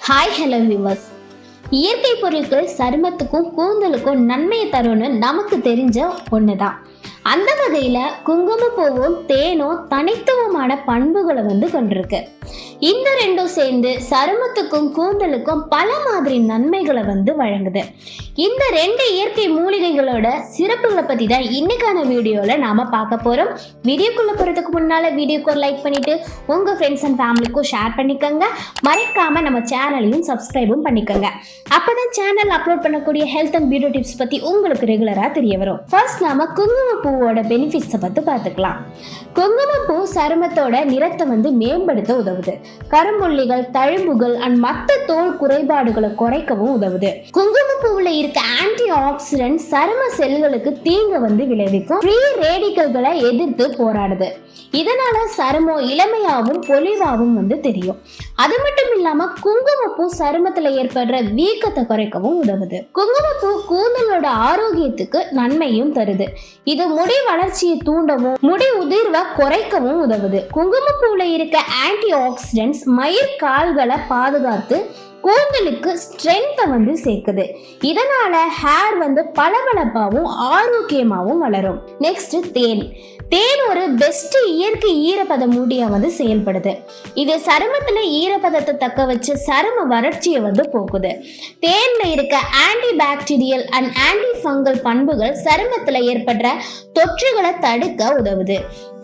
Hi hello viewers. இயற்கை பொருட்கள் சருமத்துக்கும் கூந்தலுக்கும் நன்மையை தரும்னு நமக்கு தெரிஞ்ச ஒன்று தான். அந்த வகையில் குங்குமப்பூவும் தேனும் தனித்துவமான பண்புகளை கொண்டிருக்கு. இந்த ரெண்டும் சேர்ந்து சருமத்துக்கும் கூந்தலுக்கும் பல மாதிரி நன்மைகளை வழங்குது. இந்த ரெண்டு இயற்கை மூலிகைகளோட சிறப்புகளை பற்றி தான் இன்னைக்கான வீடியோவில் நாம் பார்க்க போகிறோம். வீடியோக்குள்ளே போகிறதுக்கு முன்னால் வீடியோக்கு ஒரு லைக் பண்ணிவிட்டு உங்கள் ஃப்ரெண்ட்ஸ் அண்ட் ஃபேமிலிக்கும் ஷேர் பண்ணிக்கோங்க. மறக்காமல் நம்ம சேனலையும் சப்ஸ்கிரைபும் பண்ணிக்கோங்க. அப்போ தான் சேனல் அப்லோட் பண்ணக்கூடிய ஹெல்த் அண்ட் பியூட்டி டிப்ஸ் பற்றி உங்களுக்கு ரெகுலராக தெரிய வரும். ஃபர்ஸ்ட் நாம் குங்குமப்பூவோட பெனிஃபிட்ஸை பற்றி பார்த்துக்கலாம். குங்குமப்பூ சருமத்தோட நிறத்தை மேம்படுத்த உதவுது. கரும்புள்ளிகள், தழும்புகள் அண்ட் மற்ற தோல் குறைபாடுகளை குறைக்கவும் உதவுது. குங்குமப்பூவில் இருக்க ஆன்டி ஆக்சிடென்ட் சரும செல்களுக்கு தீங்கு விளைவிக்கும். ஃப்ரீ ரேடிக்கல்களை எதிர்த்து போராடுது. இதனால சருமம் இளமையாகவும் பொலிவாகவும் தெரியும். அது மட்டும் இல்லாம குங்குமப்பூ சருமத்துல ஏற்படுற வீக்கத்தை குறைக்கவும் உதவுது. குங்குமப்பூ கூந்தலோட ஆரோக்கியத்துக்கு நன்மையும் தருது. இது முடி வளர்ச்சியை தூண்டவும் முடி உதிர்வை குறைக்கவும் உதவுது. குங்குமப்பூல இருக்க ஆன்டி ஆக்சிடென்ட்ஸ் மயிர் கால்களை பாதுகாத்து கூந்தலுக்கு ஸ்ட்ரென்த்தை சேர்க்குது. இதனால ஹேர் பளபளப்பாகவும் ஆரோக்கியமாகவும் வளரும். நெக்ஸ்ட் தேன் ஒரு பெஸ்ட் இயற்கை ஈரப்பத மூடியா செயல்படுது. இது சருமத்துல ஈரப்பதத்தை தக்க வச்சு சரும வறட்சியை போக்குது. தேன்ல இருக்க anti bacterial and anti fungal பண்புகள் சருமத்துல ஏற்படுற தொற்றுகளை தடுக்க உதவுது.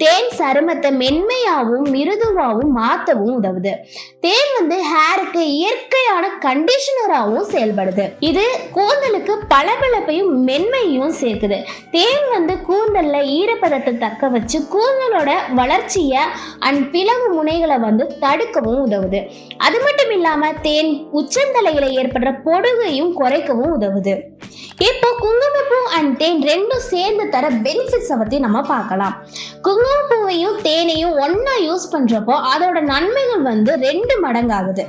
தேன் சருமத்தை மென்மையாகவும் மிருதுவாகவும் மாற்றவும் உதவுது. தேன் ஹேருக்கு இயற்கையான கண்டிஷனராகவும் செயல்படுது. இது கூந்தலுக்கு பளபளப்பையும் மென்மையும் சேர்க்குது. தேன் கூந்தல்ல ஈரப்பதத்தை தக்க வச்சு கூந்தலோட வளர்ச்சியை அண்ட் பிளவு முனைகளை தடுக்கவும் உதவுது. அது மட்டும் இல்லாம தேன் உச்சந்தலையில ஏற்படுற பொடுகையும் குறைக்கவும் உதவுது. இப்போ குங்குமப்பூ அண்ட் தேன் ரெண்டும் சேர்ந்து தர பெனிஃபிட்ஸை பற்றி நம்ம பார்க்கலாம். குங்குமப்பூவையும் தேனையும் ஒன்றா யூஸ் பண்ணுறப்போ அதோட நன்மைகள் 2 மடங்காகுது.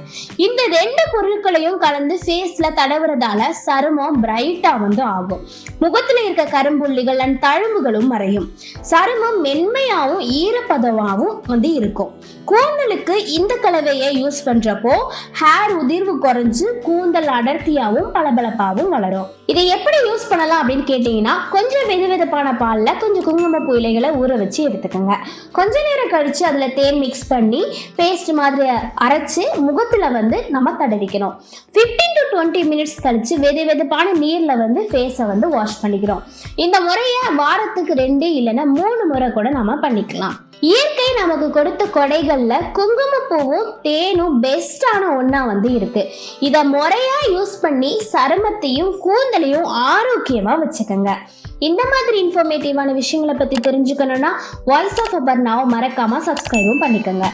இந்த 2 பொருட்களையும் கலந்து ஃபேஸில் தடவுறதால சருமம் பிரைட்டாக ஆகும். முகத்தில் இருக்க கரும்புள்ளிகள் அண்ட் தழும்புகளும் மறையும். சருமம் மென்மையாகவும் ஈரப்பதமாகவும் இருக்கும். கூந்தலுக்கு இந்த கலவையை யூஸ் பண்ணுறப்போ ஹேர் உதிர்வு குறைஞ்சு கூந்தல் அடர்த்தியாகவும் பளபளப்பாகவும் வளரும். இதை எப்படி யூஸ் பண்ணலாம் அப்படின்னு கேட்டீங்கன்னா, கொஞ்சம் வெதுவெதுப்பான பாலில் கொஞ்சம் குங்குமப்பூ இலைகளை ஊற வச்சு எடுத்துக்கோங்க. கொஞ்ச நேரம் கழிச்சு அதில் தேன் மிக்ஸ் பண்ணி பேஸ்ட் மாதிரி அரைச்சு முகத்தில் நம்ம தடவிக்கணும். 15 to 20 மினிட்ஸ் கழிச்சு வெதுவெதுப்பான நீரில் ஃபேஸை வாஷ் பண்ணிக்கிறோம். இந்த முறையை வாரத்துக்கு 2 இல்லைன்னா 3 முறை கூட நம்ம பண்ணிக்கலாம். இயற்கை நமக்கு கொடுத்த கொடைகள்ல குங்குமப்பூவும் தேனும் பெஸ்டான ஒண்ணா இருக்கு. இதை முறையா யூஸ் பண்ணி சருமத்தையும் கூந்தலையும் ஆரோக்கியமா வச்சுக்கோங்க. இந்த மாதிரி இன்ஃபர்மேட்டிவான விஷயங்களை பத்தி தெரிஞ்சுக்கணும்னா வாய்ஸ் ஆஃப் அபர்ணாவை மறக்காம சப்ஸ்கிரைபும் பண்ணிக்கோங்க.